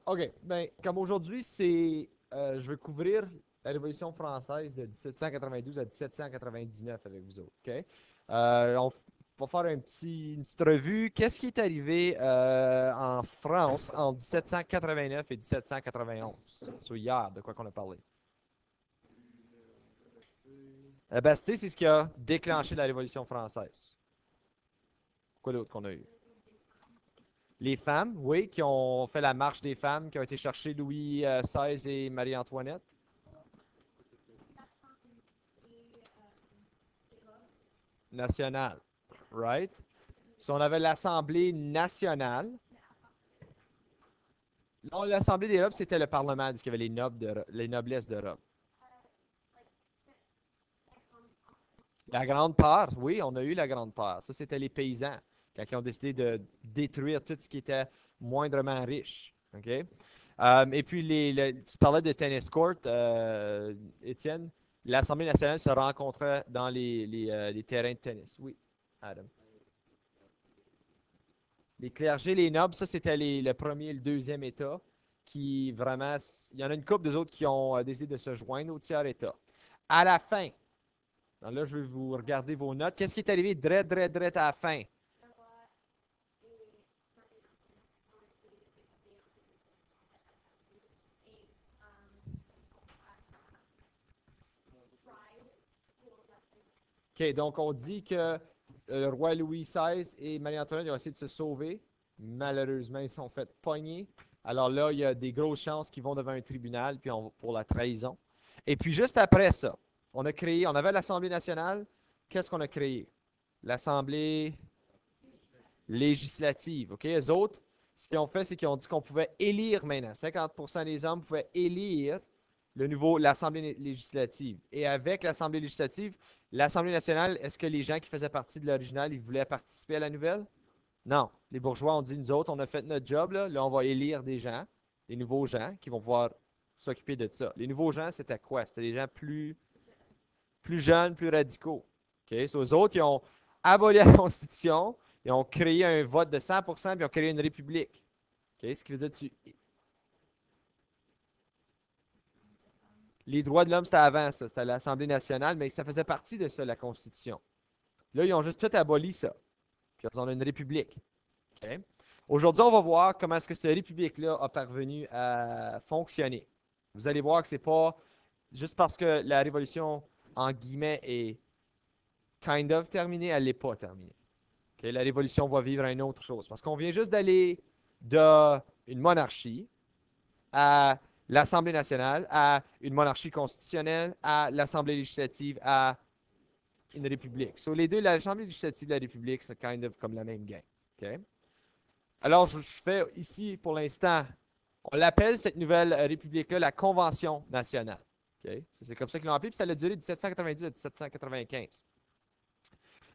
OK. Ben, comme aujourd'hui, je vais couvrir la Révolution française de 1792 à 1799 avec vous autres. OK? On va faire une petite revue. Qu'est-ce qui est arrivé en France en 1789 et 1791? So, hier, de quoi qu'on a parlé. La Bastille, c'est ce qui a déclenché la Révolution française. Quoi d'autre qu'on a eu? Les femmes, oui, qui ont fait la marche des femmes, qui ont été chercher Louis XVI et Marie-Antoinette. Nationale, right? Si on avait l'Assemblée nationale, non, l'Assemblée d'Europe, c'était le Parlement, parce qu'il y avait les noblesses d'Europe. La Grande Peur, oui, on a eu la Grande Peur. Ça, c'était les paysans, quand ils ont décidé de détruire tout ce qui était moindrement riche. OK? Et puis, tu parlais de tennis court, Étienne. L'Assemblée nationale se rencontrait dans les terrains de tennis. Oui, Adam. Les clergés, les nobles, ça, c'était le premier et le deuxième État qui vraiment. Il y en a une couple des autres qui ont décidé de se joindre au tiers État. À la fin, donc là, je vais vous regarder vos notes. Qu'est-ce qui est arrivé drette à la fin? OK, donc on dit que le roi Louis XVI et Marie-Antoinette ont essayé de se sauver. Malheureusement, ils sont fait pogner. Alors là, il y a des grosses chances qu'ils vont devant un tribunal puis pour la trahison. Et puis juste après ça, on avait l'Assemblée nationale. Qu'est-ce qu'on a créé? L'Assemblée législative. OK? Les autres, ce qu'ils ont fait, c'est qu'ils ont dit qu'on pouvait élire maintenant. 50% des hommes pouvaient élire l'Assemblée législative. Et avec l'Assemblée législative, l'Assemblée nationale, est-ce que les gens qui faisaient partie de l'original, ils voulaient participer à la nouvelle? Non. Les bourgeois ont dit, nous autres, on a fait notre job, là on va élire des gens, des nouveaux gens qui vont pouvoir s'occuper de ça. Les nouveaux gens, c'était quoi? C'était des gens plus jeunes, plus radicaux. OK? So, eux autres, ils ont aboli la Constitution, ils ont créé un vote de 100%, puis ils ont créé une république. OK? Ce qui veut dire que les droits de l'homme, c'était avant ça, c'était l'Assemblée nationale, mais ça faisait partie de ça, la Constitution. Là, ils ont juste tout aboli ça. Puis on a une république. OK? Aujourd'hui, on va voir comment est-ce que cette république-là a parvenu à fonctionner. Vous allez voir que c'est pas juste parce que la révolution, en guillemets, est kind of terminée, elle n'est pas terminée. OK? La révolution va vivre une autre chose. Parce qu'on vient juste d'aller d'une monarchie à l'Assemblée nationale, à une monarchie constitutionnelle, à l'Assemblée législative, à une république. So, les deux, l'Assemblée législative et la République, c'est kind of comme la même game. OK? Alors, je fais ici, pour l'instant, on l'appelle cette nouvelle république-là la Convention nationale. OK? C'est comme ça qu'ils l'ont appelé, puis ça a duré de 1792 à 1795.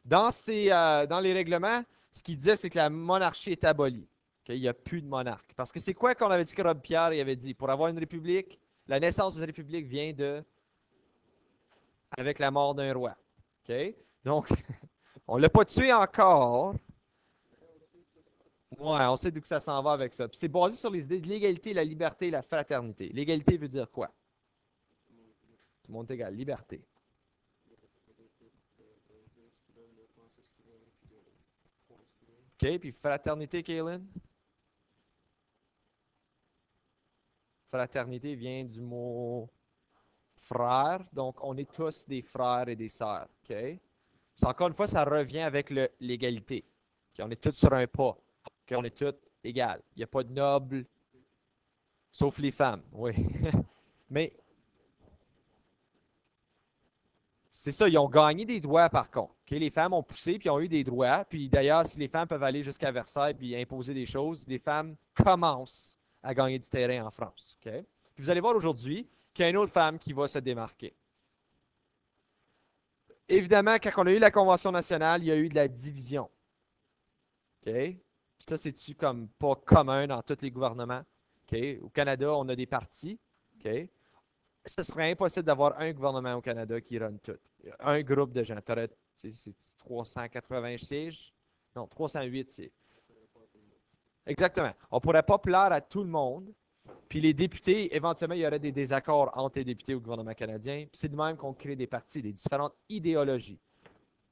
Dans les règlements, ce qu'il disait, c'est que la monarchie est abolie. OK? Il n'y a plus de monarque. Parce que c'est quoi qu'on avait dit que Robespierre il avait dit? Pour avoir une république, la naissance d'une république vient avec la mort d'un roi. OK? Donc, on ne l'a pas tué encore. Ouais, on sait d'où que ça s'en va avec ça. Puis c'est basé sur les idées de l'égalité, la liberté et la fraternité. L'égalité veut dire quoi? Tout le monde est égal. Liberté. OK? Puis fraternité, Kaylin? Fraternité vient du mot frère. Donc, on est tous des frères et des sœurs. OK? Encore une fois, ça revient avec l'égalité. OK? On est tous sur un pas. OK? On est tous égaux. Il n'y a pas de nobles, sauf les femmes. Oui. Mais c'est ça, ils ont gagné des droits par contre. OK? Les femmes ont poussé puis ont eu des droits. Puis d'ailleurs, si les femmes peuvent aller jusqu'à Versailles puis imposer des choses, les femmes commencent à gagner du terrain en France. OK? Puis vous allez voir aujourd'hui qu'il y a une autre femme qui va se démarquer. Évidemment, quand on a eu la Convention nationale, il y a eu de la division. OK? Puis ça, c'est-tu comme pas commun dans tous les gouvernements? OK? Au Canada, on a des partis. OK? Ce serait impossible d'avoir un gouvernement au Canada qui run tout. Un groupe de gens. Tu aurais, c'est 380 sièges? Non, 308 sièges. Exactement. On ne pourrait pas plaire à tout le monde. Puis les députés, éventuellement, il y aurait des désaccords entre les députés au gouvernement canadien. Puis c'est de même qu'on crée des partis, des différentes idéologies.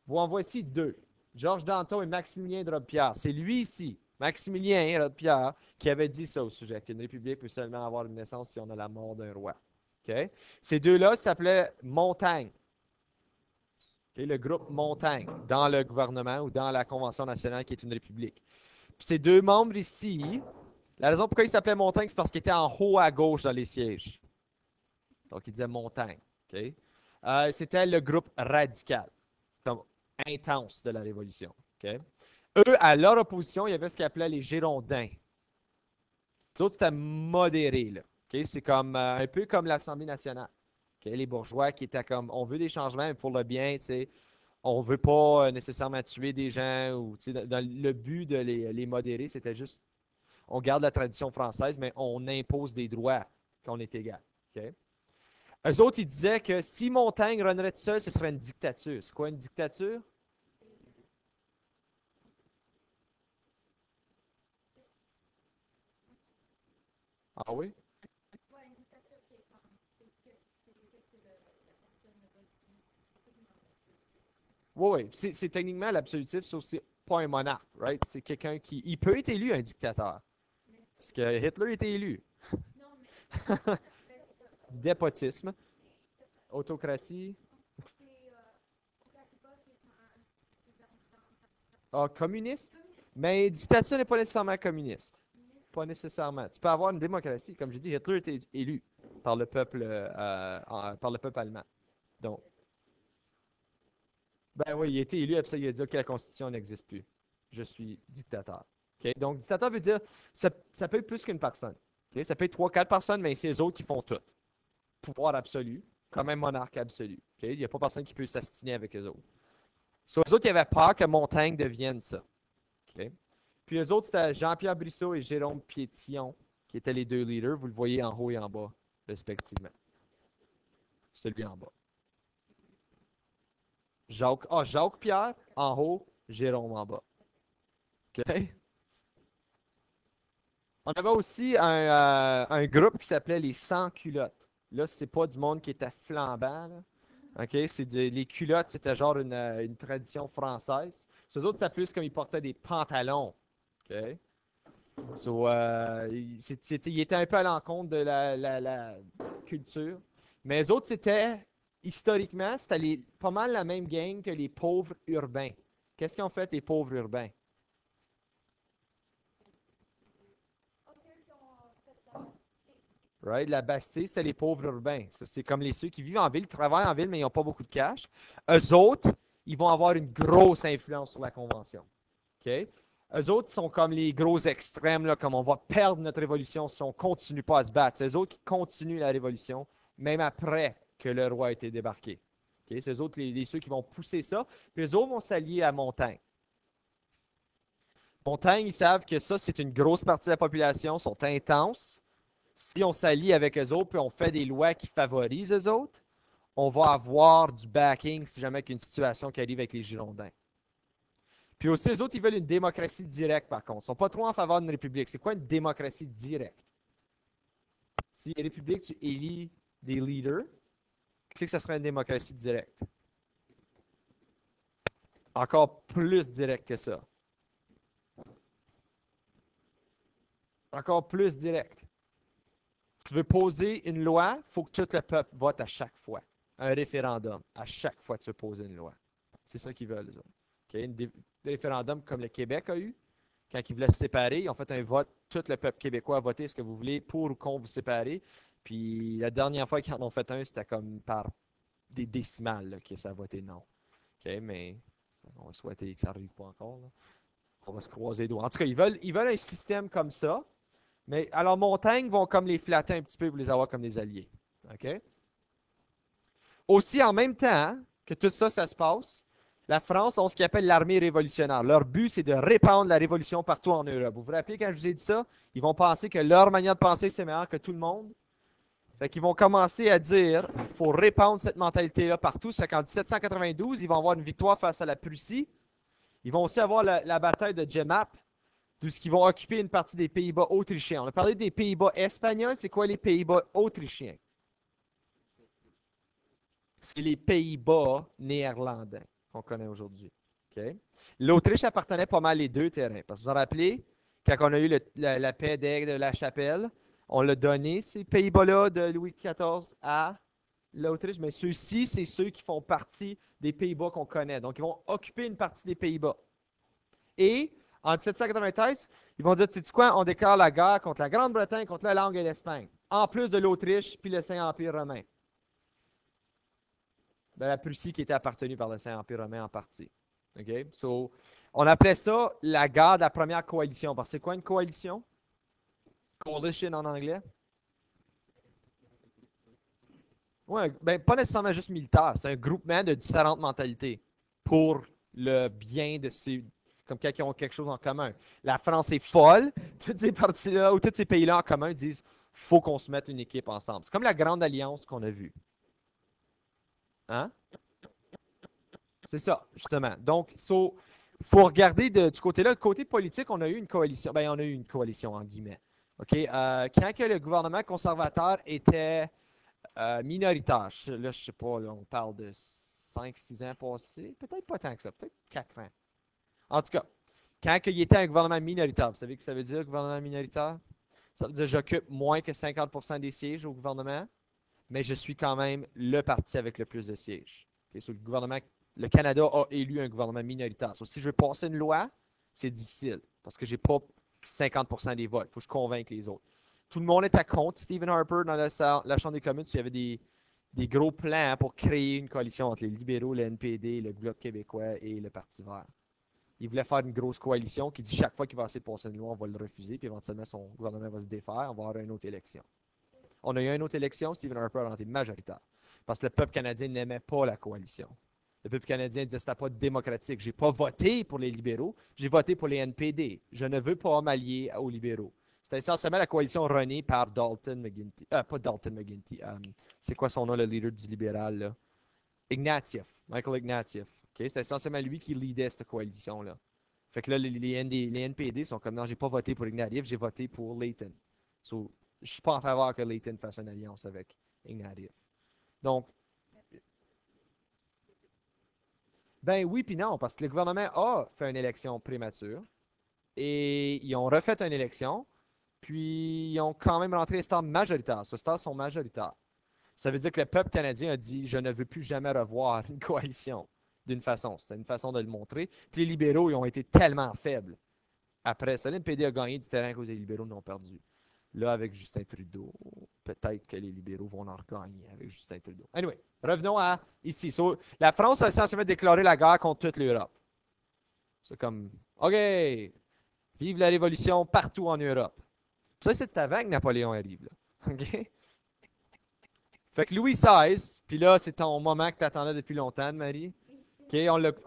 Vous en voici deux. Georges Danton et Maximilien de Robespierre. C'est lui ici, Maximilien Robespierre, qui avait dit ça au sujet, qu'une république peut seulement avoir une naissance si on a la mort d'un roi. Okay? Ces deux-là s'appelaient Montaigne. Okay? Le groupe Montaigne, dans le gouvernement ou dans la Convention nationale qui est une république. Puis ces deux membres ici, la raison pourquoi ils s'appelaient Montaigne, c'est parce qu'ils étaient en haut à gauche dans les sièges. Donc, ils disaient Montaigne. Okay? C'était le groupe radical, comme intense de la Révolution. Okay? Eux, à leur opposition, il y avait ce qu'ils appelaient les Girondins. Les autres, c'était modéré. Là. Okay? C'est comme un peu comme l'Assemblée nationale. Okay? Les bourgeois qui étaient comme, on veut des changements, mais pour le bien, on ne veut pas nécessairement tuer des gens. Ou, dans le but de les modérer, c'était juste, on garde la tradition française, mais on impose des droits qu'on est égal. Okay? Eux autres, ils disaient que si Montaigne régnerait tout seul, ce serait une dictature. C'est quoi une dictature? Ah oui? Oui, oui. C'est techniquement l'absolutif, sauf que c'est pas un monarque, right? C'est quelqu'un qui... Il peut être élu un dictateur. Parce que Hitler était élu. Du despotisme. Autocratie. Ah, communiste? Mais dictature n'est pas nécessairement communiste. Pas nécessairement. Tu peux avoir une démocratie. Comme je dis, Hitler était élu par le peuple, par le peuple allemand. Donc, ben oui, il a été élu, après ça, il a dit que la Constitution n'existe plus. Je suis dictateur. Okay? Donc, dictateur veut dire, ça peut être plus qu'une personne. Okay? Ça peut être 3, 4 personnes, mais c'est les autres qui font tout. Pouvoir absolu, comme un monarque absolu. Okay? Il n'y a pas personne qui peut s'astiner avec eux autres. So, eux autres, ils avaient peur que Montaigne devienne ça. Okay? Puis eux autres, c'était Jean-Pierre Brissot et Jérôme Piétillon, qui étaient les deux leaders. Vous le voyez en haut et en bas, respectivement. Celui en bas. Jacques Pierre en haut, Jérôme en bas. OK? On avait aussi un groupe qui s'appelait les Sans-Culottes. Là, c'est pas du monde qui était flambant. Là. OK? Les culottes, c'était genre une tradition française. Ces autres, c'était plus comme ils portaient des pantalons. OK? So, ils étaient un peu à l'encontre de la culture. Mais les autres, historiquement, c'était pas mal la même gang que les pauvres urbains. Qu'est-ce qu'ils ont fait, les pauvres urbains? Right? La Bastille, c'est les pauvres urbains. C'est comme ceux qui vivent en ville, travaillent en ville, mais ils n'ont pas beaucoup de cash. Eux autres, ils vont avoir une grosse influence sur la Convention. OK? Eux autres, sont comme les gros extrêmes, là, comme on va perdre notre révolution si on ne continue pas à se battre. C'est eux autres qui continuent la révolution, même après que le roi a été débarqué. Okay? C'est eux autres, ceux qui vont pousser ça. Puis eux autres vont s'allier à Montaigne. Montaigne, ils savent que ça, c'est une grosse partie de la population, sont intenses. Si on s'allie avec eux autres, puis on fait des lois qui favorisent eux autres, on va avoir du backing si jamais il y a une situation qui arrive avec les Girondins. Puis aussi, les autres, ils veulent une démocratie directe, par contre. Ils ne sont pas trop en faveur d'une république. C'est quoi une démocratie directe? Si une république, tu élis des leaders, qu'est-ce que ça serait une démocratie directe? Encore plus direct que ça. Encore plus direct. Tu veux poser une loi, il faut que tout le peuple vote à chaque fois. Un référendum. À chaque fois, tu veux poser une loi. C'est ça qu'ils veulent, les autres. Okay? Des référendums comme le Québec a eu, quand ils voulaient se séparer, ils ont fait un vote, tout le peuple québécois a voté ce que vous voulez, pour ou contre vous séparer. Puis la dernière fois qu'ils en ont fait un, c'était comme par des décimales là, que ça a voté non. Okay? Mais on va souhaiter que ça n'arrive pas encore. Là. On va se croiser les doigts. En tout cas, ils veulent un système comme ça. Mais alors, Montaigne vont comme les flatter un petit peu pour les avoir comme des alliés. OK? Aussi, en même temps que tout ça, ça se passe, la France a ce qu'ils appelle l'armée révolutionnaire. Leur but, c'est de répandre la révolution partout en Europe. Vous vous rappelez quand je vous ai dit ça? Ils vont penser que leur manière de penser, c'est meilleur que tout le monde. Fait qu'ils vont commencer à dire qu'il faut répandre cette mentalité-là partout. C'est qu'en 1792, ils vont avoir une victoire face à la Prussie. Ils vont aussi avoir la bataille de Jemmapes. D'où ce qu'ils vont occuper une partie des Pays-Bas autrichiens. On a parlé des Pays-Bas espagnols, c'est quoi les Pays-Bas autrichiens? C'est les Pays-Bas néerlandais qu'on connaît aujourd'hui. OK? L'Autriche appartenait pas mal les deux terrains. Parce que vous vous rappelez, quand on a eu la paix d'Aix de la Chapelle, on l'a donné, ces Pays-Bas-là de Louis XIV à l'Autriche, mais ceux-ci, c'est ceux qui font partie des Pays-Bas qu'on connaît. Donc, ils vont occuper une partie des Pays-Bas. Et en 1793, ils vont dire, tu sais quoi, on déclare la guerre contre la Grande-Bretagne, contre la Langue et l'Espagne, en plus de l'Autriche puis le Saint-Empire romain. Ben, la Prussie qui était appartenue par le Saint-Empire romain en partie. OK? So, on appelait ça la guerre de la première coalition. Parce que c'est quoi une coalition? Coalition en anglais? Ouais, ben, pas nécessairement juste militaire. C'est un groupement de différentes mentalités pour le bien de ces. Comme quand ils ont quelque chose en commun. La France est folle. Toutes ces parties-là ou tous ces pays-là en commun disent faut qu'on se mette une équipe ensemble. C'est comme la grande alliance qu'on a vue. Hein? C'est ça, justement. Donc, faut regarder du côté-là. Le côté politique, on a eu une coalition. Ben, on a eu une coalition, en guillemets. OK? Quand que le gouvernement conservateur était minoritaire, là, je sais pas, là, on parle de 5, 6 ans passés. Peut-être pas tant que ça, peut-être 4 ans. En tout cas, quand il était un gouvernement minoritaire, vous savez ce que ça veut dire, gouvernement minoritaire? Ça veut dire que j'occupe moins que 50% des sièges au gouvernement, mais je suis quand même le parti avec le plus de sièges. Okay, so, le Canada a élu un gouvernement minoritaire. So, si je veux passer une loi, c'est difficile parce que j'ai pas 50% des votes. Il faut que je convainque les autres. Tout le monde était contre Stephen Harper dans la Chambre des communes. Il y avait des gros plans pour créer une coalition entre les libéraux, le NPD, le Bloc québécois et le Parti vert. Il voulait faire une grosse coalition qui dit chaque fois qu'il va essayer de passer une loi, on va le refuser, puis éventuellement son gouvernement va se défaire, on va avoir une autre élection. On a eu une autre élection, Stephen Harper a été majoritaire. Parce que le peuple canadien n'aimait pas la coalition. Le peuple canadien disait que ce n'était pas démocratique. Je n'ai pas voté pour les libéraux, j'ai voté pour les NPD. Je ne veux pas m'allier aux libéraux. C'était essentiellement la coalition renée par Dalton McGuinty. Pas Dalton McGuinty. C'est quoi son nom, le leader du libéral, là? Ignatieff. Michael Ignatieff. Okay? C'était essentiellement lui qui leadait cette coalition-là. Fait que là, les NPD sont comme non, j'ai pas voté pour Ignatieff, j'ai voté pour Layton. So, je suis pas en faveur que Layton fasse une alliance avec Ignatieff. Donc, ben oui puis non, parce que le gouvernement a fait une élection prémature et ils ont refait une élection, puis ils ont quand même rentré les stars majoritaires. Ces stars sont majoritaires. Ça veut dire que le peuple canadien a dit je ne veux plus jamais revoir une coalition d'une façon. C'était une façon de le montrer. Puis les libéraux, ils ont été tellement faibles. Après ça, l'NPD a gagné du terrain à cause des libéraux n'ont perdu. Là, avec Justin Trudeau, peut-être que les libéraux vont en regagner avec Justin Trudeau. Anyway, revenons à ici. So, la France a essentiellement déclaré la guerre contre toute l'Europe. C'est comme, OK, vive la révolution partout en Europe. Ça, c'est avant que Napoléon arrive. Là. OK? Fait que Louis XVI, puis là, c'est ton moment que tu attendais depuis longtemps, Marie. OK,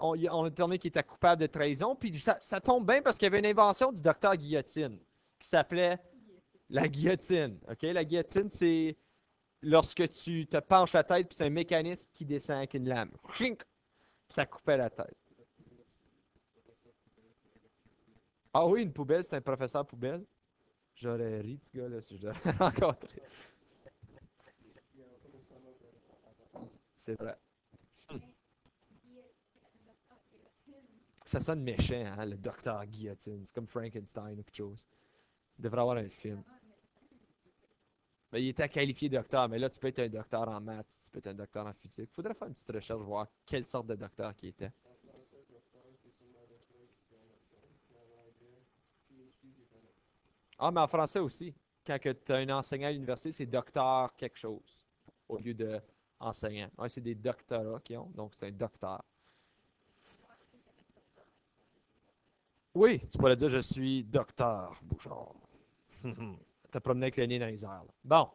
on a déterminé qu'il était coupable de trahison, puis ça tombe bien parce qu'il y avait une invention du docteur Guillotine qui s'appelait la guillotine. OK, la guillotine, c'est lorsque tu te penches la tête, puis c'est un mécanisme qui descend avec une lame. Chink! Puis ça coupait la tête. Ah oui, une poubelle, c'est un professeur poubelle. J'aurais ri, ce gars-là, si je l'avais rencontré. C'est vrai. Ça sonne méchant, hein, le docteur Guillotine. C'est comme Frankenstein ou quelque chose. Il devrait avoir un film. Ben, il était qualifié docteur, mais là, tu peux être un docteur en maths, tu peux être un docteur en physique. Il faudrait faire une petite recherche, voir quelle sorte de docteur qui était. Ah, mais en français aussi. Quand tu as un enseignant à l'université, c'est docteur quelque chose au lieu de enseignant. Ouais, c'est des doctorats qui ont, donc c'est un docteur. Oui, tu pourrais dire je suis docteur Bouchard. T'as promené avec le nez dans les airs. Là. Bon.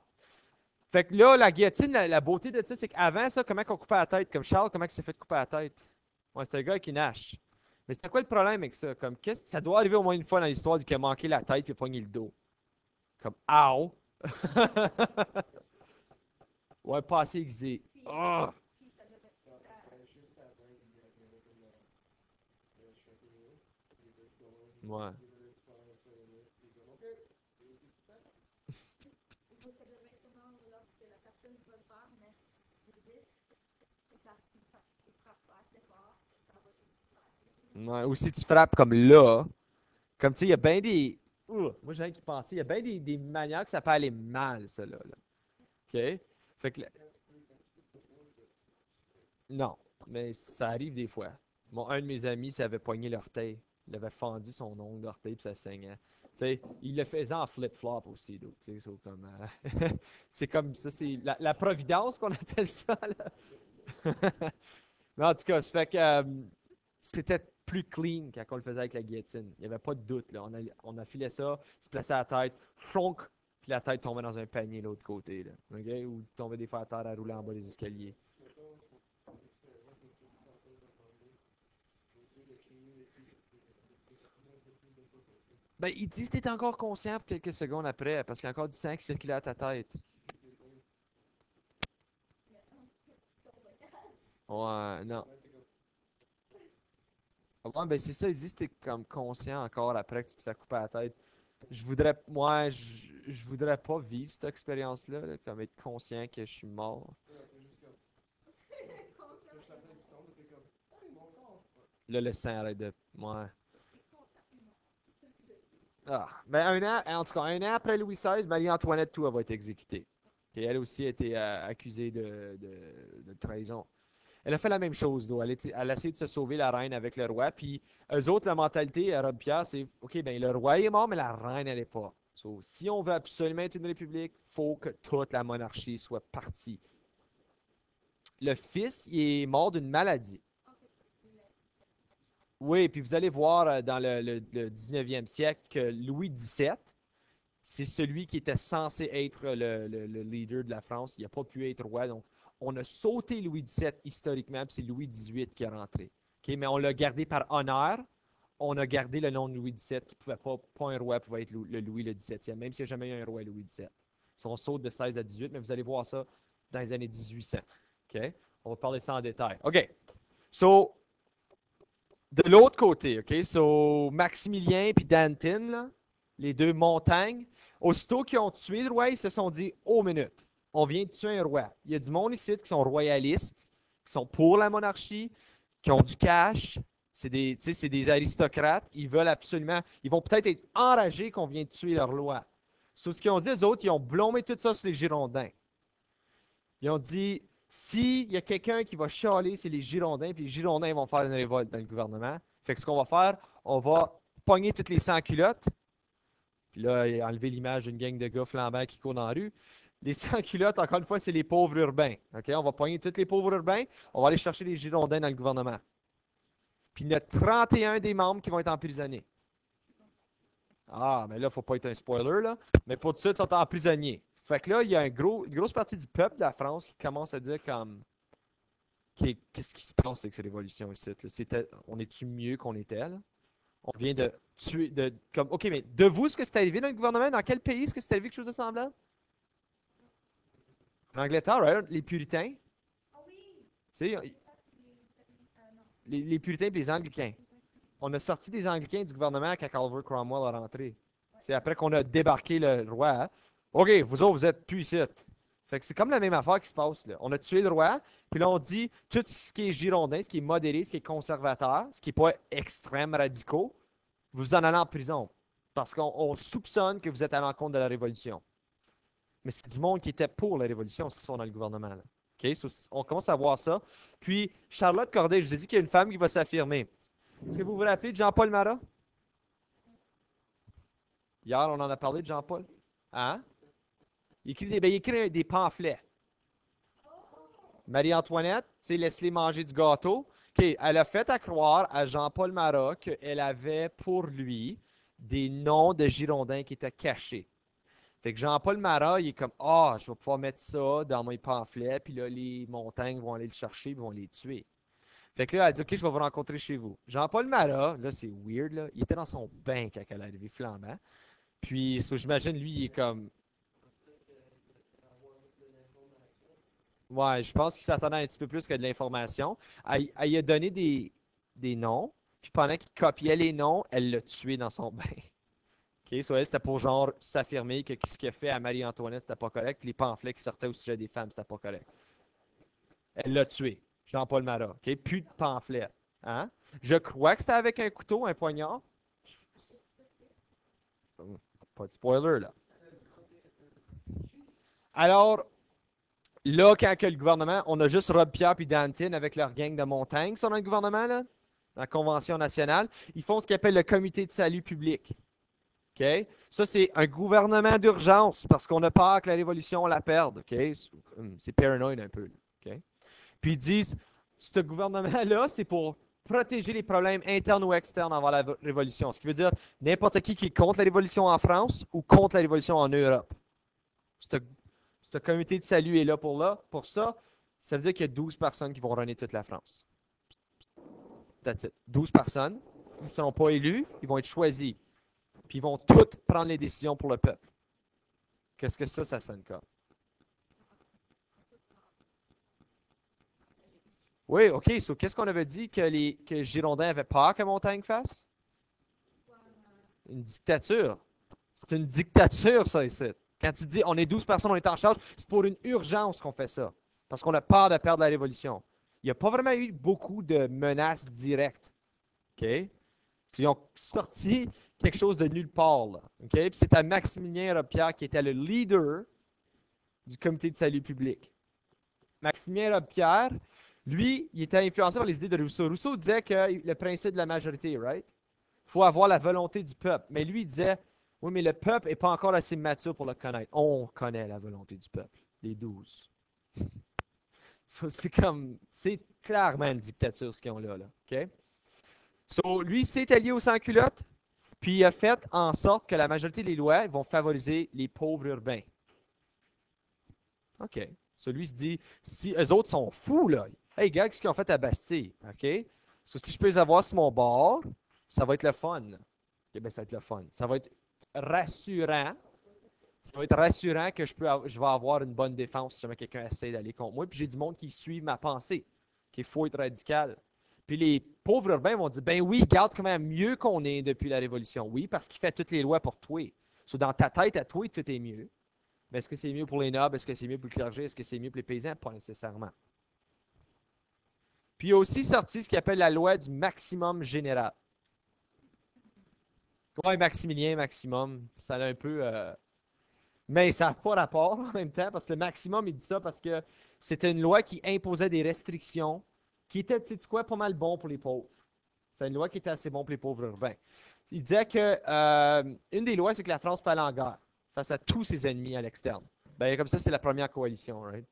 Fait que là, la guillotine, la beauté de ça, c'est qu'avant ça, comment on coupait la tête? Comme Charles, comment il s'est fait couper la tête? Ouais, c'est un gars qui nage. Mais c'était quoi le problème avec ça? Comme, ça doit arriver au moins une fois dans l'histoire du qui a manqué la tête et a pogné le dos. Comme, ow! Ouais, pas assez aiguisé. Oh! Ouais. Ouais, ou si tu frappes comme là, comme tu sais, il y a bien des. Moi, j'ai rien qui penser. Il y a bien des manières que ça peut aller mal, ça, là. OK? Fait que, non, mais ça arrive des fois. Bon, un de mes amis, ça avait pogné l'orteil. Il avait fendu son ongle d'orteil puis ça saignait. Tu sais, il le faisait en flip-flop aussi, donc, tu sais, c'est comme ça, c'est la providence qu'on appelle ça, là. Mais en tout cas, ça fait que c'était plus clean quand on le faisait avec la guillotine. Il n'y avait pas de doute, là. On a filé ça, se plaçait à la tête, chonk, puis la tête tombait dans un panier de l'autre côté, là. OK? Ou tombait des fois à terre à rouler en bas des escaliers. Ben, il dit que t'es encore conscient pour quelques secondes après, parce qu'il y a encore du sang qui circulait à ta tête. Ouais, non. Ouais, ben c'est ça, il dit que t'es comme conscient encore après que tu te fais couper la tête. Je voudrais pas vivre cette expérience-là, là, comme être conscient que je suis mort. Là, le sang arrête de. Ouais. Ah. Ben, en tout cas, un an après Louis XVI, Marie-Antoinette, tout, elle va être exécutée. Et elle aussi a été accusée de trahison. Elle a fait la même chose, though. Elle a essayé de se sauver la reine avec le roi. Puis, eux autres, la mentalité à Robespierre, c'est OK, ben le roi est mort, mais la reine, elle n'est pas. So, si on veut absolument être une république, il faut que toute la monarchie soit partie. Le fils, il est mort d'une maladie. Oui, puis vous allez voir dans le 19e siècle que Louis XVII, c'est celui qui était censé être le leader de la France. Il n'a pas pu être roi. Donc, on a sauté Louis XVII historiquement, puis c'est Louis XVIII qui est rentré. OK? Mais on l'a gardé par honneur. On a gardé le nom de Louis XVII, qui pouvait pas un roi pouvait être le Louis le XVIIe, même s'il n'y a jamais eu un roi Louis XVII. Si on saute de 16 à 18, mais vous allez voir ça dans les années 1800. OK? On va parler ça en détail. OK. So, de l'autre côté, OK? So, Maximilien puis Danton, là, les deux montagnes, aussitôt qu'ils ont tué le roi, ils se sont dit, oh minute, on vient de tuer un roi. Il y a du monde ici qui sont royalistes, qui sont pour la monarchie, qui ont du cash. C'est des aristocrates. Ils veulent absolument. Ils vont peut-être être enragés qu'on vient de tuer leur loi. Sur ce qu'ils ont dit, les autres, ils ont blâmé tout ça sur les Girondins. Ils ont dit, s'il y a quelqu'un qui va chialer, c'est les Girondins, puis les Girondins vont faire une révolte dans le gouvernement. Fait que ce qu'on va faire, on va pogner toutes les sans-culottes. Puis là, il a enlevé l'image d'une gang de gars flambants qui courent dans la rue. Les sans-culottes, encore une fois, c'est les pauvres urbains. OK? On va pogner tous les pauvres urbains. On va aller chercher les Girondins dans le gouvernement. Puis il y a 31 des membres qui vont être emprisonnés. Ah, mais là, il ne faut pas être un spoiler, là. Mais pour tout ça, ils sont emprisonnés. Fait que là, il y a une grosse partie du peuple de la France qui commence à dire comme qu'est-ce qui se passe avec cette révolution ici? On est-tu mieux qu'on était, là? On vient de tuer, comme, OK, mais de vous, ce que c'est arrivé dans le gouvernement? Dans quel pays est-ce que c'est arrivé quelque chose de semblable? En Angleterre, right? Les puritains. Tu sais, les puritains et les anglicains. On a sorti des anglicains du gouvernement quand Oliver Cromwell est rentré. C'est après qu'on a débarqué le roi. Hein. OK, vous autres, vous êtes plus ici. Fait que c'est comme la même affaire qui se passe, là. On a tué le roi, puis là, on dit tout ce qui est girondin, ce qui est modéré, ce qui est conservateur, ce qui n'est pas extrême radicaux, vous en allez en prison. Parce qu'on soupçonne que vous êtes à l'encontre de la Révolution. Mais c'est du monde qui était pour la Révolution, qui sont dans le gouvernement. Là. OK? So, on commence à voir ça. Puis, Charlotte Corday, je vous ai dit qu'il y a une femme qui va s'affirmer. Est-ce que vous vous rappelez de Jean-Paul Marat? Hier, on en a parlé de Jean-Paul. Hein? Il écrit des pamphlets. Marie-Antoinette, tu sais, laisse-les manger du gâteau. OK, elle a fait à croire à Jean-Paul Marat qu'elle avait pour lui des noms de Girondins qui étaient cachés. Fait que Jean-Paul Marat, il est comme ah, je vais pouvoir mettre ça dans mes pamphlets, puis là, les montagnes vont aller le chercher, ils vont les tuer. Fait que là, elle dit OK, je vais vous rencontrer chez vous. Jean-Paul Marat, là, c'est weird, là, il était dans son bain quand elle est arrivée flambant. Puis, j'imagine, lui, il est comme ouais, je pense qu'il s'attendait un petit peu plus que de l'information. Elle lui a donné des noms, puis pendant qu'il copiait les noms, elle l'a tué dans son bain. OK, so elle, c'était pour genre s'affirmer que ce qu'elle fait à Marie-Antoinette, c'était pas correct, puis les pamphlets qui sortaient au sujet des femmes, c'était pas correct. Elle l'a tué, Jean-Paul Marat. OK, plus de pamphlets. Hein? Je crois que c'était avec un couteau, un poignard. Pas de spoiler, là. Alors, là, quand que le gouvernement, on a juste Robespierre et Danton avec leur gang de montagne sur le gouvernement, là, la Convention nationale, ils font ce qu'ils appellent le comité de salut public. OK? Ça, c'est un gouvernement d'urgence parce qu'on a peur que la révolution la perde. OK? C'est paranoïde un peu. OK? Puis ils disent, ce gouvernement-là, c'est pour protéger les problèmes internes ou externes avant la révolution. Ce qui veut dire n'importe qui est contre la révolution en France ou contre la révolution en Europe. Ce comité de salut est pour ça. Ça veut dire qu'il y a 12 personnes qui vont runner toute la France. That's it. 12 personnes. Ils ne seront pas élus, ils vont être choisis. Puis ils vont toutes prendre les décisions pour le peuple. Qu'est-ce que ça sonne comme? Oui, OK. So, qu'est-ce qu'on avait dit que Girondins avaient peur que Montaigne fasse? Une dictature. C'est une dictature, ça, ici. Quand tu dis on est 12 personnes, on est en charge, c'est pour une urgence qu'on fait ça. Parce qu'on a peur de perdre la révolution. Il n'y a pas vraiment eu beaucoup de menaces directes. OK? Ils ont sorti quelque chose de nulle part. Là. OK? Puis c'était Maximilien Robespierre qui était le leader du comité de salut public. Maximilien Robespierre, lui, il était influencé par les idées de Rousseau. Rousseau disait que le principe de la majorité, right? Il faut avoir la volonté du peuple. Mais lui, il disait, oui, mais le peuple n'est pas encore assez mature pour le connaître. On connaît la volonté du peuple, les 12. So, c'est clairement une dictature ce qu'ils ont là. OK? So, lui, s'est allié aux sans-culottes, puis il a fait en sorte que la majorité des lois vont favoriser les pauvres urbains. OK. Celui se dit, si eux autres sont fous, là, hey, gars, qu'est-ce qu'ils ont fait à Bastille? OK? So, si je peux les avoir sur mon bord, ça va être le fun. OK, ben, ça va être le fun. Ça va être rassurant. Ça va être rassurant que je vais avoir une bonne défense si jamais quelqu'un essaie d'aller contre moi. Puis j'ai du monde qui suit ma pensée, qu'il faut être radical. Puis les pauvres urbains vont dire, ben oui, regarde comment mieux qu'on est depuis la Révolution. Oui, parce qu'il fait toutes les lois pour toi. So, dans ta tête, à toi, tout est mieux. Mais est-ce que c'est mieux pour les nobles? Est-ce que c'est mieux pour le clergé? Est-ce que c'est mieux pour les paysans? Pas nécessairement. Puis il a aussi sorti ce qu'il appelle la loi du maximum général. Ouais, Maximilien, maximum, ça a un peu... Mais ça n'a pas rapport en même temps, parce que le maximum, il dit ça parce que c'était une loi qui imposait des restrictions qui étaient, tu sais quoi, pas mal bon pour les pauvres. C'est une loi qui était assez bon pour les pauvres urbains. Il disait que une des lois, c'est que la France peut aller en guerre face à tous ses ennemis à l'externe. Ben, comme ça, c'est la première coalition, right?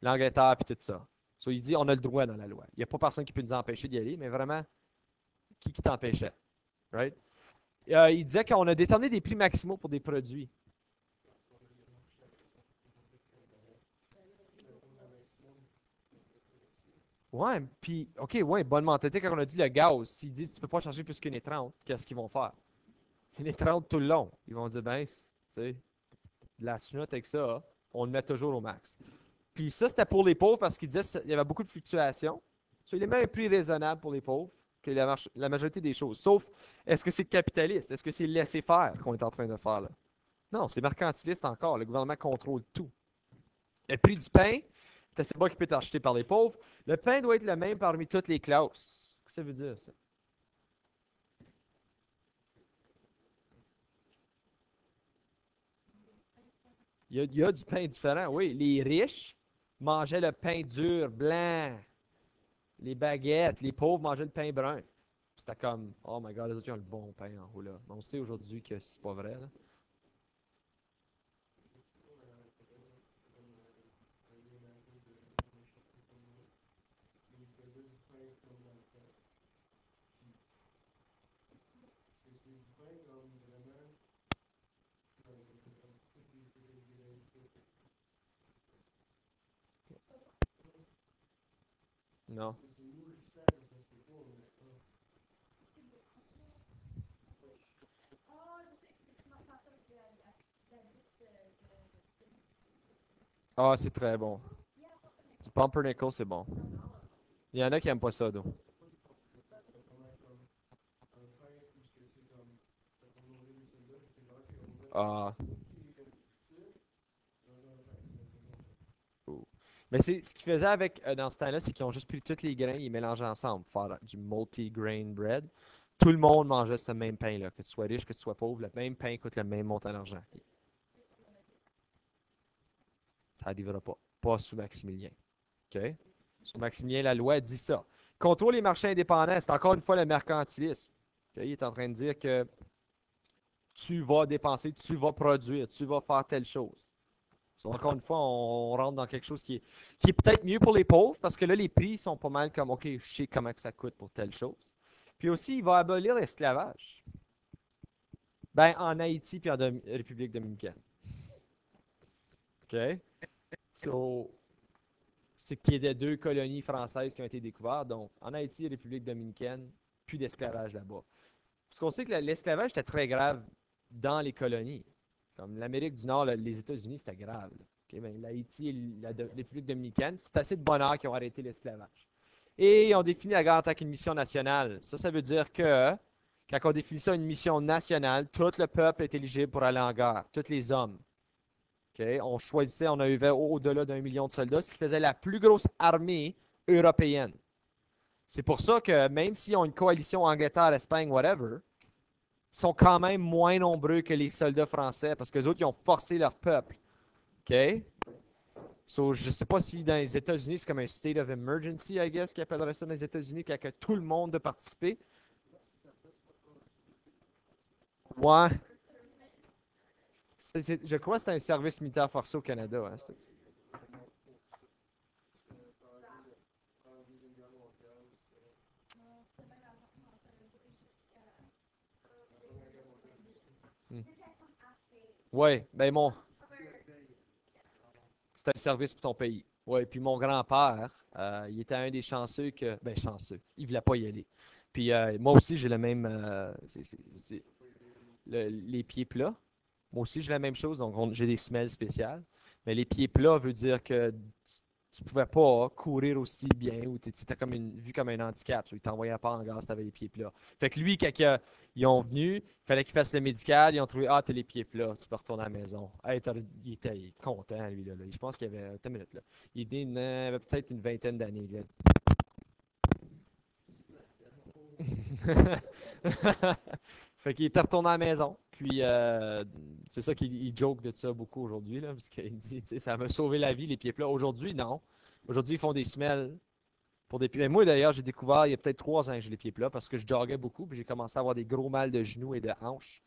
L'Angleterre puis tout ça. So, il dit on a le droit dans la loi. Il n'y a pas personne qui peut nous empêcher d'y aller, mais vraiment, qui t'empêchait? Right? Il disait qu'on a déterminé des prix maximaux pour des produits. Ouais, puis, OK, ouais, bonne mentalité quand on a dit le gaz. S'ils disent tu peux pas charger plus qu'une 30, qu'est-ce qu'ils vont faire? Une 30 tout le long. Ils vont dire, ben, tu sais, de la chenoute avec ça, on le met toujours au max. Puis ça, c'était pour les pauvres parce qu'ils disaient qu'il y avait beaucoup de fluctuations. So, il est même un prix raisonnable pour les pauvres que la majorité des choses. Sauf, est-ce que c'est capitaliste? Est-ce que c'est laisser-faire qu'on est en train de faire là? Non, c'est mercantiliste encore. Le gouvernement contrôle tout. Le prix du pain, c'est assez bas qu'il peut être acheté par les pauvres. Le pain doit être le même parmi toutes les classes. Qu'est-ce que ça veut dire, ça? Il y a du pain différent, oui. Les riches mangeaient le pain dur, blanc, les baguettes. Les pauvres mangeaient le pain brun. C'était comme, oh my god, les autres ils ont le bon pain en haut là. Mais on sait aujourd'hui que c'est pas vrai, là. Non. Ah, c'est très bon. Du pumpernickel, c'est bon. Il y en a qui aiment pas ça, donc. Ah. Oh. Mais c'est ce qu'ils faisaient avec dans ce temps-là, c'est qu'ils ont juste pris tous les grains et ils mélangeaient ensemble pour faire du multi-grain bread. Tout le monde mangeait ce même pain-là, que tu sois riche, que tu sois pauvre, le même pain coûte le même montant d'argent. Ça n'arrivera pas. Pas sous Maximilien. OK? Sous Maximilien, la loi dit ça. Contrôle les marchés indépendants, c'est encore une fois le mercantilisme. OK? Il est en train de dire que tu vas dépenser, tu vas produire, tu vas faire telle chose. So, encore une fois, on rentre dans quelque chose qui est peut-être mieux pour les pauvres, parce que là, les prix sont pas mal comme, OK, je sais comment que ça coûte pour telle chose. Puis aussi, il va abolir l'esclavage. Ben, en Haïti puis en République dominicaine. OK? So, c'est qu'il y a deux colonies françaises qui ont été découvertes. Donc, en Haïti et République dominicaine, plus d'esclavage là-bas. Parce qu'on sait que l'esclavage était très grave dans les colonies. Comme l'Amérique du Nord, les États-Unis, c'était grave. Okay, ben, l'Haïti et la République dominicaine, c'est assez de bonheur qu'ils ont arrêté l'esclavage. Et ils ont défini la guerre en tant qu'une mission nationale. Ça veut dire que quand on définit ça une mission nationale, tout le peuple est éligible pour aller en guerre, tous les hommes. Okay? On choisissait, on avait au-delà d'1 million de soldats, ce qui faisait la plus grosse armée européenne. C'est pour ça que même s'ils ont une coalition Angleterre, Espagne, whatever, ils sont quand même moins nombreux que les soldats français parce que les autres, ils ont forcé leur peuple. OK? So, je ne sais pas si dans les États-Unis, c'est comme un state of emergency, I guess, qu'ils appelleraient ça dans les États-Unis, quand que tout le monde doit participer. Ouais. Je crois que c'est un service militaire forcé au Canada. Hein, hmm. Ouais, ben c'est un service pour ton pays. Ouais, puis mon grand-père, il était un des chanceux ben chanceux, il voulait pas y aller. Puis moi aussi, j'ai le même, les pieds plats. Moi aussi, j'ai la même chose, donc j'ai des semelles spéciales. Mais les pieds plats veut dire que tu pouvais pas courir aussi bien ou tu étais comme vu comme un handicap. Ils t'envoyaient pas en gare si tu avais les pieds plats. Fait que lui, quand ils ont venu, il fallait qu'il fasse le médical, ils ont trouvé, ah, t'as les pieds plats, tu peux retourner à la maison. Hey, il était content, lui, là. Je pense qu'il y avait, attends une minute, là. Il avait peut-être une vingtaine d'années, là. Fait qu'il était retourné à la maison. Puis, c'est ça qu'il joke de ça beaucoup aujourd'hui, là, parce qu'il dit, tu sais, ça m'a sauvé la vie, les pieds plats. Aujourd'hui, non. Aujourd'hui, ils font des semelles pour des pieds. Mais moi, d'ailleurs, j'ai découvert il y a peut-être 3 ans que j'ai les pieds plats parce que je joguais beaucoup, puis j'ai commencé à avoir des gros mal de genoux et de hanches.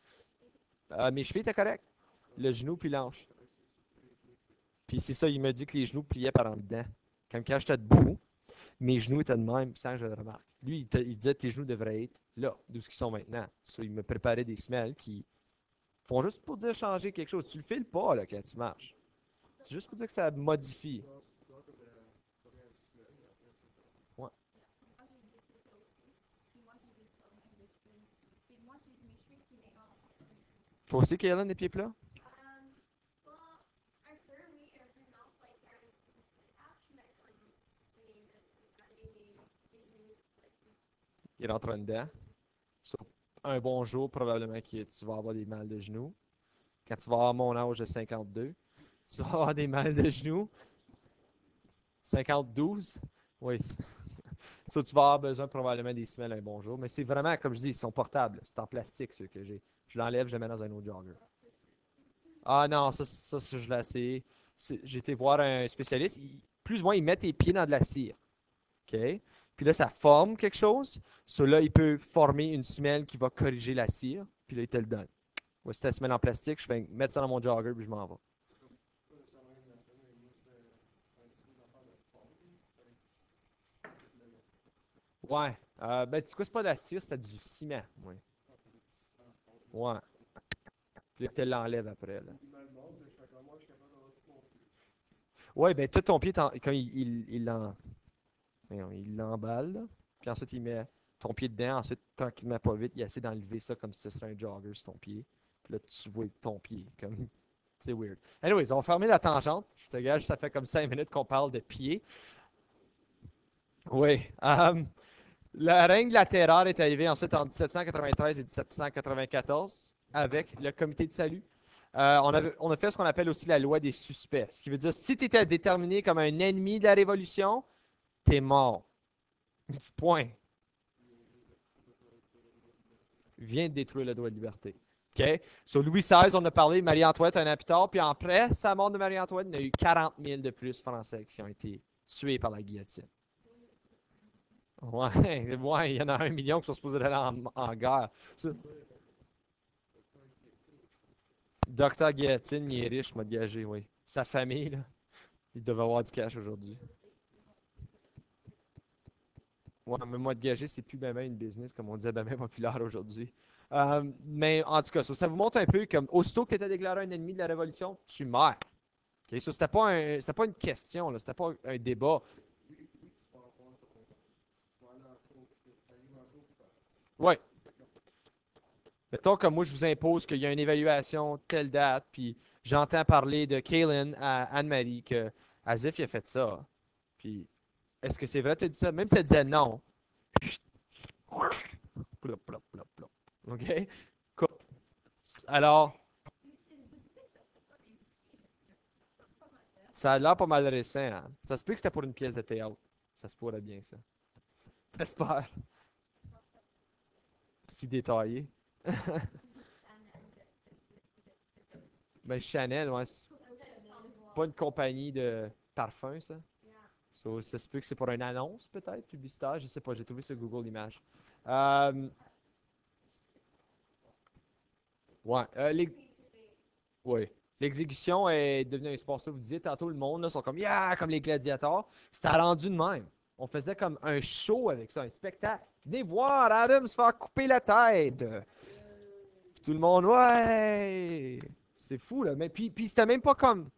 Mes chevilles étaient corrects. Le genou puis l'hanche. Puis c'est ça, il m'a dit que les genoux pliaient par en dedans. Comme quand j'étais debout, mes genoux étaient de même sans que je le remarque. Lui, il disait que tes genoux devraient être là, d'où ils sont maintenant. Ça, il me préparait des semelles qui font juste pour dire changer quelque chose. Tu le files pas là, quand tu marches. C'est juste pour dire que ça modifie. Ouais. Toi aussi, Kaylin, des pieds plats? Il rentre en dedans. Sur un bon jour, probablement que tu vas avoir des mal de genoux. Quand tu vas avoir mon âge de 52, tu vas avoir des mal de genoux. 52? Oui. So, tu vas avoir besoin probablement des semelles un bon jour. Mais c'est vraiment, comme je dis, ils sont portables. C'est en plastique, ceux que j'ai. Je l'enlève, je le mets dans un autre jogger. Ah non, ça je l'ai essayé. J'ai été voir un spécialiste. Plus ou moins, il met tes pieds dans de la cire. OK? Puis là, ça forme quelque chose. Là, il peut former une semelle qui va corriger la cire. Puis là, il te le donne. Voici ta semelle en plastique. Je vais mettre ça dans mon jogger, puis je m'en vais. Ouais. Ben, tu sais quoi, c'est pas de la cire, c'est du ciment. Ouais. Ouais. Puis là, tu l'enlèves après, là. Ouais, ben, tout ton pied, quand il l'emballe, là. Puis ensuite, il met ton pied dedans. Ensuite, tranquillement, pas vite, il essaie d'enlever ça comme si ce serait un jogger sur ton pied. Puis là, tu vois ton pied. Comme c'est weird. Anyways, on va fermer la tangente. Je te gage, ça fait comme 5 minutes qu'on parle de pied. Oui. Le règne de la terreur est arrivé ensuite en 1793 et 1794 avec le comité de salut. On a fait ce qu'on appelle aussi la loi des suspects. Ce qui veut dire, si tu étais déterminé comme un ennemi de la Révolution, t'es mort. Petit point. Vient de détruire le droit de liberté. OK? Sur Louis XVI, on a parlé, Marie-Antoinette un an plus tard, puis après sa mort de Marie-Antoinette, il y a eu 40 000 de plus Français qui ont été tués par la guillotine. Ouais, ouais, il y en a 1 million qui sont supposés aller en guerre. Docteur Guillotine, il est riche, m'a gagé, oui. Sa famille, là, il devait avoir du cash aujourd'hui. Ouais, mais moi de gager, c'est plus bien une business, comme on disait, bien populaire aujourd'hui. Mais en tout cas, ça vous montre un peu comme aussitôt que tu étais déclaré un ennemi de la Révolution, tu meurs. Okay? Ça, c'était pas une question, là, c'était pas un débat. Ouais. Mettons comme moi, je vous impose qu'il y a une évaluation telle date, puis j'entends parler de Kaylin à Anne-Marie que Asif il a fait ça. Puis, est-ce que c'est vrai que tu as dit ça? Même si elle disait non. Plop, plop, plop, plop. OK? Coupe. Alors, ça a l'air pas mal récent, hein? Ça se peut que c'était pour une pièce de théâtre. Ça se pourrait bien, ça. J'espère. Si détaillé. Ben, Chanel, ouais, c'est pas une compagnie de parfum, ça. So, ça se peut que c'est pour une annonce, peut-être, publicitaire. Je sais pas, j'ai trouvé sur Google Images. Euh, ouais, ouais. L'exécution est devenue un sport, ça vous disiez tantôt, le monde, là, sont comme, yeah, comme les gladiateurs. C'était rendu de même. On faisait comme un show avec ça, un spectacle. Venez voir Adam se faire couper la tête. Puis tout le monde, ouais. C'est fou, là. Mais puis c'était même pas comme.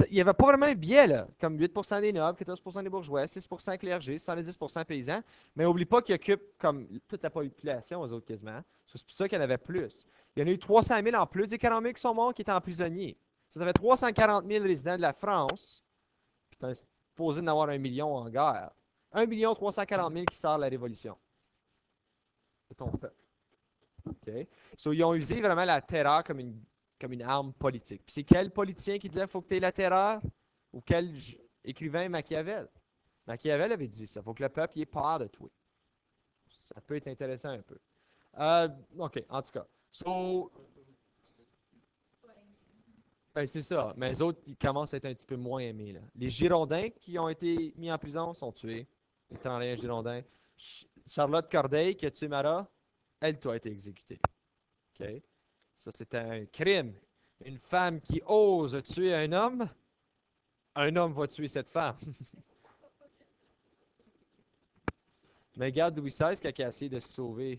Il n'y avait pas vraiment un biais, là. Comme 8% des nobles, 14% des bourgeois, 6% clergés, 70% paysans. Mais oublie pas qu'ils occupent comme toute la population, aux autres quasiment. C'est pour ça qu'il y en avait plus. Il y en a eu 300 000 en plus des 40 000 qui sont morts qui étaient emprisonnés. Ça fait 340 000 résidents de la France. Puis t'es supposé d'en avoir 1 million en guerre. 1 340 000 qui sort de la Révolution. C'est ton peuple. OK? So, ils ont usé vraiment la terreur comme une arme politique. Puis c'est quel politicien qui disait qu'il faut que tu aies la terreur? Ou quel écrivain Machiavel? Machiavel avait dit ça. Il faut que le peuple ait peur de toi. Ça peut être intéressant un peu. OK, en tout cas. So, ben, c'est ça. Mais les autres, ils commencent à être un petit peu moins aimés, là. Les Girondins qui ont été mis en prison sont tués. Les 31 Girondins. Charlotte Corday, qui a tué Marat, elle, a été exécutée. OK? Ça, c'était un crime. Une femme qui ose tuer un homme va tuer cette femme. Mais regarde Louis XVI qui a essayé de se sauver.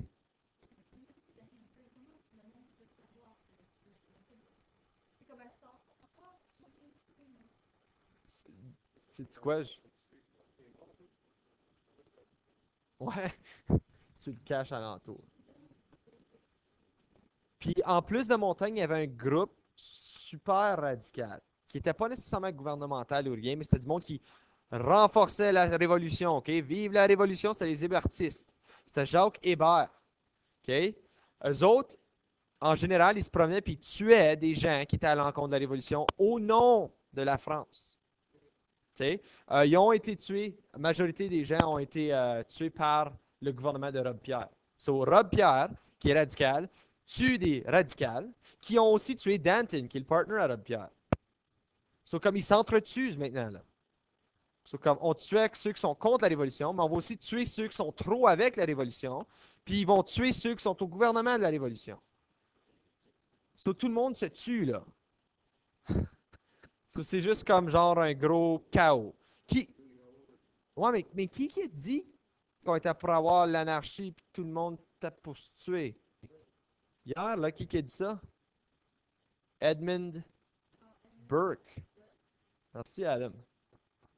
C'est quoi? Ouais, tu le caches alentour. Puis en plus de Montaigne, il y avait un groupe super radical, qui n'était pas nécessairement gouvernemental ou rien, mais c'était du monde qui renforçait la Révolution, OK? Vive la Révolution, c'était les hébertistes. C'était Jacques Hébert, OK? Eux autres, en général, ils se promenaient puis ils tuaient des gens qui étaient à l'encontre de la Révolution au nom de la France. Ils ont été tués, la majorité des gens ont été tués par le gouvernement de Robespierre. So, Robespierre, qui est radical, tue des radicales qui ont aussi tué Danton, qui est le partner à Robespierre. So, comme ils s'entretuent maintenant, là. So, comme on tue ceux qui sont contre la Révolution, mais on va aussi tuer ceux qui sont trop avec la Révolution, puis ils vont tuer ceux qui sont au gouvernement de la Révolution. So, tout le monde se tue, là. So, c'est juste comme genre un gros chaos. Qui... Ouais, mais qui a dit qu'on était pour avoir l'anarchie puis tout le monde était pour se tuer? Hier, là, qui a dit ça? Edmund Burke. Merci, Adam.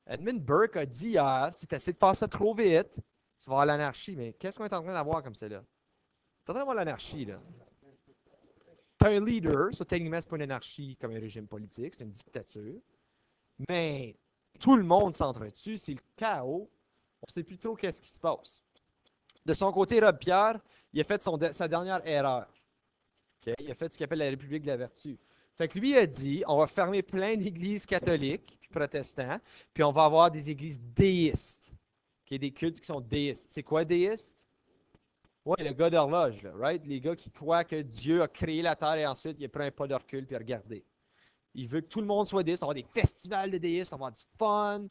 Edmund Burke a dit hier, si tu essaies de faire ça trop vite, tu vas avoir l'anarchie. Mais qu'est-ce qu'on est en train d'avoir comme ça, là? Tu es en train d'avoir l'anarchie, là. Tu as un leader, ça, techniquement, c'est pas une anarchie comme un régime politique, c'est une dictature. Mais tout le monde s'entretue, c'est le chaos. On ne sait plus trop qu'est-ce qui se passe. De son côté, Robespierre, il a fait sa dernière erreur. Okay? Il a fait ce qu'il appelle la République de la vertu. Fait que lui a dit, on va fermer plein d'églises catholiques puis protestants, puis on va avoir des églises déistes, des cultes qui sont déistes. C'est quoi déiste? Ouais, le gars d'horloge, là, right? Les gars qui croient que Dieu a créé la terre et ensuite il a pris un pas de recul puis a regardé. Il veut que tout le monde soit déiste. On va avoir des festivals de déistes, on va avoir du fun,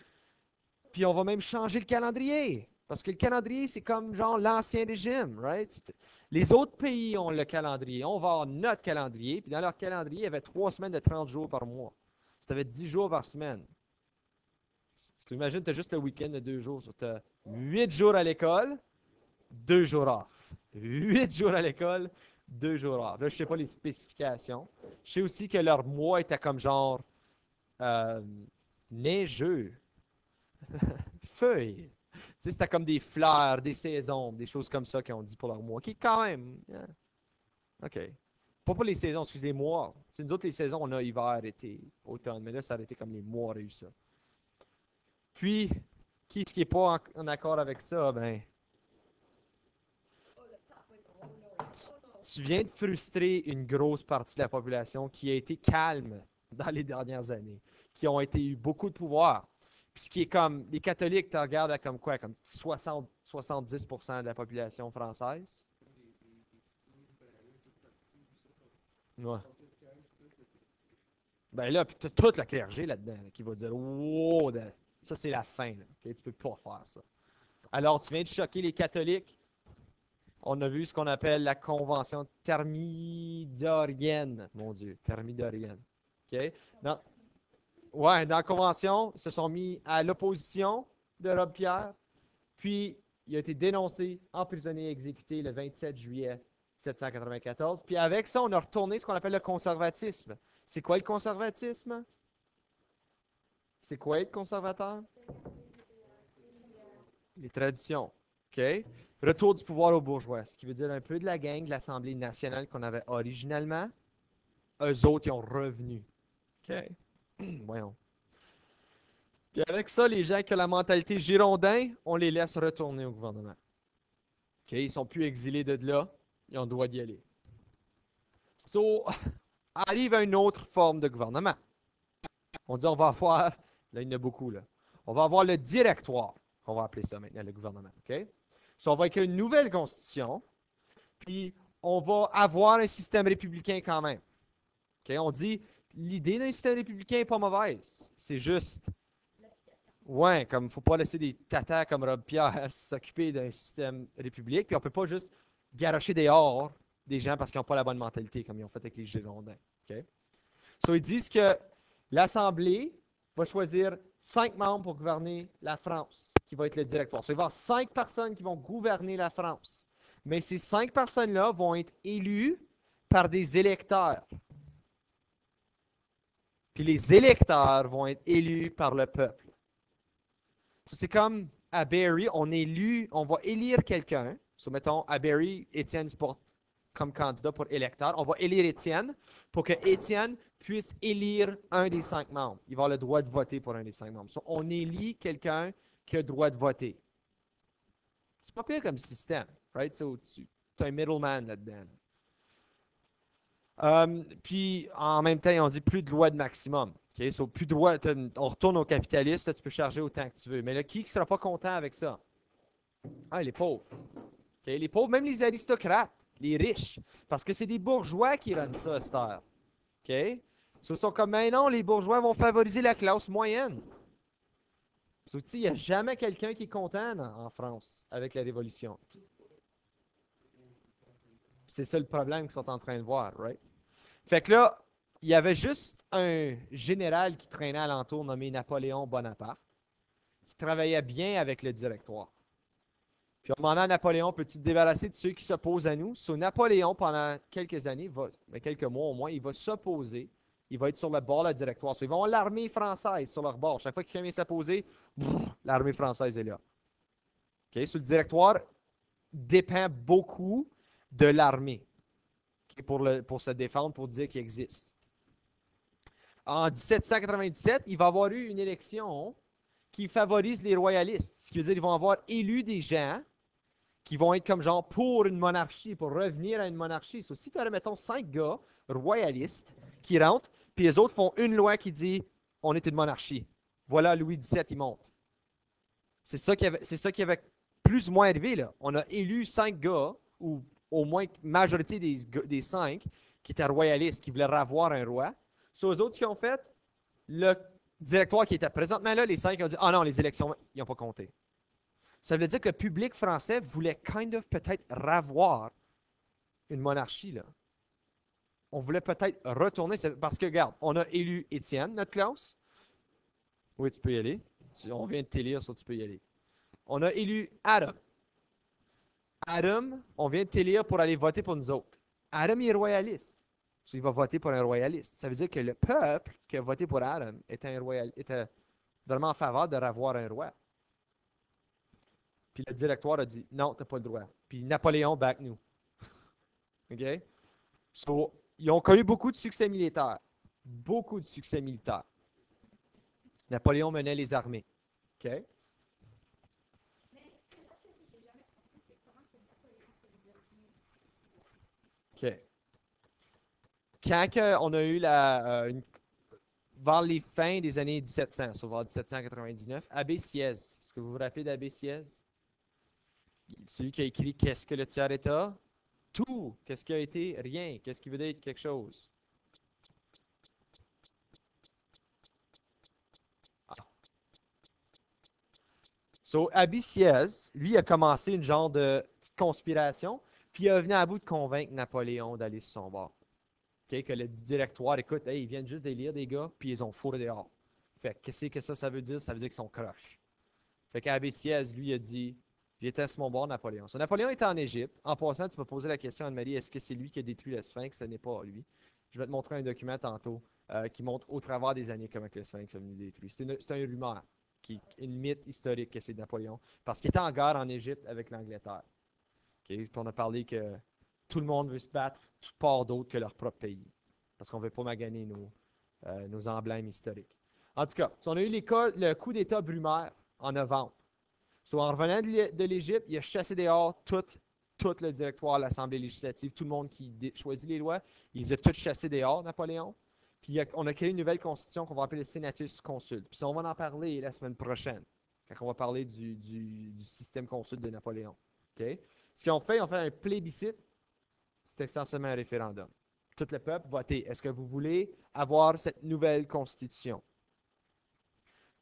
puis on va même changer le calendrier. Parce que le calendrier, c'est comme genre l'ancien régime, right? Les autres pays ont le calendrier. On va avoir notre calendrier. Puis dans leur calendrier, il y avait 3 semaines de 30 jours par mois. Tu avais 10 jours par semaine. Tu imagines, tu as juste le week-end de 2 jours. Tu as 8 jours à l'école, 2 jours off. 8 jours à l'école, 2 jours off. Là, je ne sais pas les spécifications. Je sais aussi que leur mois était comme genre euh, neigeux. Feuilles. Tu sais, c'était comme des fleurs, des saisons, des choses comme ça qu'on dit pour leur mois, qui est quand même. OK. Pas pour les saisons, excusez les mois. Tu sais, nous autres, les saisons, on a hiver, été, automne, mais là, ça aurait été comme les mois aurait eu ça. Puis, qui est-ce qui n'est pas en accord avec ça? Ben, tu viens de frustrer une grosse partie de la population qui a été calme dans les dernières années, qui ont eu beaucoup de pouvoir. Puis ce qui est comme, les catholiques, tu regardes à comme quoi, comme 60-70% de la population française. Ouais. Ben là, puis tu as tout le clergé là-dedans là, qui va dire wow, ça c'est la fin. Là, okay? Tu peux pas faire ça. Alors, tu viens de choquer les catholiques. On a vu ce qu'on appelle la convention thermidorienne. Mon Dieu, thermidorienne. OK? Dans, ouais, dans la convention, ils se sont mis à l'opposition de Robespierre. Puis, il a été dénoncé, emprisonné et exécuté le 27 juillet 1794. Puis, avec ça, on a retourné ce qu'on appelle le conservatisme. C'est quoi le conservatisme? C'est quoi être conservateur? Les traditions. OK? Retour du pouvoir aux bourgeois, ce qui veut dire un peu de la gang de l'Assemblée nationale qu'on avait originalement. Eux autres, ils ont revenu. OK? Voyons. Puis avec ça, les gens qui ont la mentalité girondin, on les laisse retourner au gouvernement. OK? Ils sont plus exilés de là. Ils ont le droit d'y aller. So, arrive à une autre forme de gouvernement. On dit on va avoir, là il y en a beaucoup, là. On va avoir le directoire. On va appeler ça maintenant le gouvernement. OK? So, on va écrire une nouvelle constitution. Puis on va avoir un système républicain quand même. OK? On dit l'idée d'un système républicain n'est pas mauvaise. C'est juste. Ouais, comme il ne faut pas laisser des tatas comme Robespierre s'occuper d'un système républicain, puis on ne peut pas juste garocher dehors des gens parce qu'ils n'ont pas la bonne mentalité, comme ils ont fait avec les Girondins. Okay? So, ils disent que l'Assemblée va choisir 5 membres pour gouverner la France, qui va être le directoire. So, il va y avoir 5 personnes qui vont gouverner la France. Mais ces 5 personnes-là vont être élues par des électeurs. Puis les électeurs vont être élus par le peuple. C'est comme à Barrie, on va élire quelqu'un. So, mettons, à Barrie, Étienne se porte comme candidat pour électeur. On va élire Étienne pour que Étienne puisse élire un des 5 membres. Il va avoir le droit de voter pour un des 5 membres. So, on élit quelqu'un qui a le droit de voter. C'est pas pire comme système, right? So, tu as un middleman là-dedans. Puis, en même temps, on dit plus de loi de maximum. Okay? So, plus de loi, on retourne au capitaliste, là, tu peux charger autant que tu veux. Mais là, qui ne sera pas content avec ça? Ah, les pauvres. Okay? Les pauvres, même les aristocrates, les riches. Parce que c'est des bourgeois qui rendent ça à cette heure. OK? So, ils sont comme, mais non, les bourgeois vont favoriser la classe moyenne. So, il n'y a jamais quelqu'un qui est content en France avec la Révolution. C'est ça le problème qu'ils sont en train de voir, right? Fait que là, il y avait juste un général qui traînait alentour nommé Napoléon Bonaparte, qui travaillait bien avec le directoire. Puis on demandait à Napoléon, peux-tu te débarrasser de ceux qui s'opposent à nous? So, Napoléon, pendant quelques années, quelques mois au moins, il va s'opposer. Il va être sur le bord du directoire. So, ils vont avoir l'armée française sur leur bord. Chaque fois que quelqu'un vient s'opposer, l'armée française est là. Okay? So, le directoire dépend beaucoup de l'armée pour se défendre, pour dire qu'il existe. En 1797, il va y avoir eu une élection qui favorise les royalistes. Ce qui veut dire qu'ils vont avoir élu des gens qui vont être comme genre pour une monarchie, pour revenir à une monarchie. So, si tu as, mettons, 5 gars royalistes qui rentrent, puis les autres font une loi qui dit on est une monarchie. Voilà, Louis XVII, il monte. C'est ça qui avait plus ou moins arrivé, là. On a élu 5 gars, ou au moins majorité des 5, qui étaient royalistes, qui voulaient revoir un roi. So, les autres qui ont fait, le directoire qui était présentement là, les 5 ont dit ah non, les élections, ils n'ont pas compté. Ça veut dire que le public français voulait kind of peut-être revoir une monarchie, là. On voulait peut-être retourner, parce que, regarde, on a élu Étienne, notre classe. Oui, tu peux y aller. On vient de t'élire, so tu peux y aller. On a élu Adam. Adam, on vient de t'élire pour aller voter pour nous autres. Adam, il est royaliste. So, il va voter pour un royaliste. Ça veut dire que le peuple qui a voté pour Adam était vraiment en faveur de revoir un roi. Puis le directoire a dit non, tu n'as pas le droit. Puis Napoléon back nous. OK? So, ils ont connu beaucoup de succès militaires. Beaucoup de succès militaires. Napoléon menait les armées. OK? OK. Quand on a eu vers les fins des années 1700, soit vers 1799, Abbé Sieyès. Est-ce que vous vous rappelez d'Abbé Sieyès? Celui qui a écrit Qu'est-ce que le tiers-État? Tout. Qu'est-ce qui a été? Rien. Qu'est-ce qui veut dire quelque chose? So, Abbé Sieyès, lui, a commencé une genre de petite conspiration, puis il a venu à bout de convaincre Napoléon d'aller sur son bord. Okay? Que le directoire, écoute, hey, ils viennent juste d'élire des gars, puis ils ont fourré dehors. Fait que qu'est-ce que ça veut dire? Ça veut dire qu'ils sont croches. Fait qu'Abbé Sieyès, lui, a dit j'étais sur mon bord, Napoléon. So, Napoléon était en Égypte. En passant, tu m'as posé la question, Anne-Marie, est-ce que c'est lui qui a détruit le Sphinx? Ce n'est pas lui. Je vais te montrer un document tantôt qui montre au travers des années comment le Sphinx a venu détruit. C'est un rumeur, une mythe historique que c'est Napoléon, parce qu'il était en guerre en Égypte avec l'Angleterre. Okay? Puis on a parlé que tout le monde veut se battre tout part d'autre que leur propre pays, parce qu'on ne veut pas maganer nos emblèmes historiques. En tout cas, on a eu le coup d'État Brumaire en novembre. So, en revenant de l'Égypte, il a chassé dehors tout le directoire, l'Assemblée législative, tout le monde qui choisit les lois. Il les a tous chassés dehors, Napoléon. Puis on a créé une nouvelle constitution qu'on va appeler le Senatus Consulte. Puis ça, on va en parler la semaine prochaine, quand on va parler du système consulte de Napoléon. Okay? Ce qu'ils ont fait, ils ont fait un plébiscite. C'est essentiellement un référendum. Tout le peuple votait. Est-ce que vous voulez avoir cette nouvelle constitution?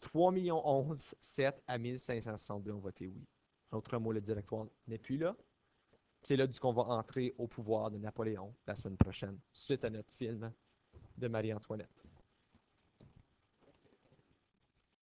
3 11 7 à 1562 ont voté oui. En d'autres mots, le directoire n'est plus là. C'est là qu'on va entrer au pouvoir de Napoléon la semaine prochaine, suite à notre film de Marie-Antoinette.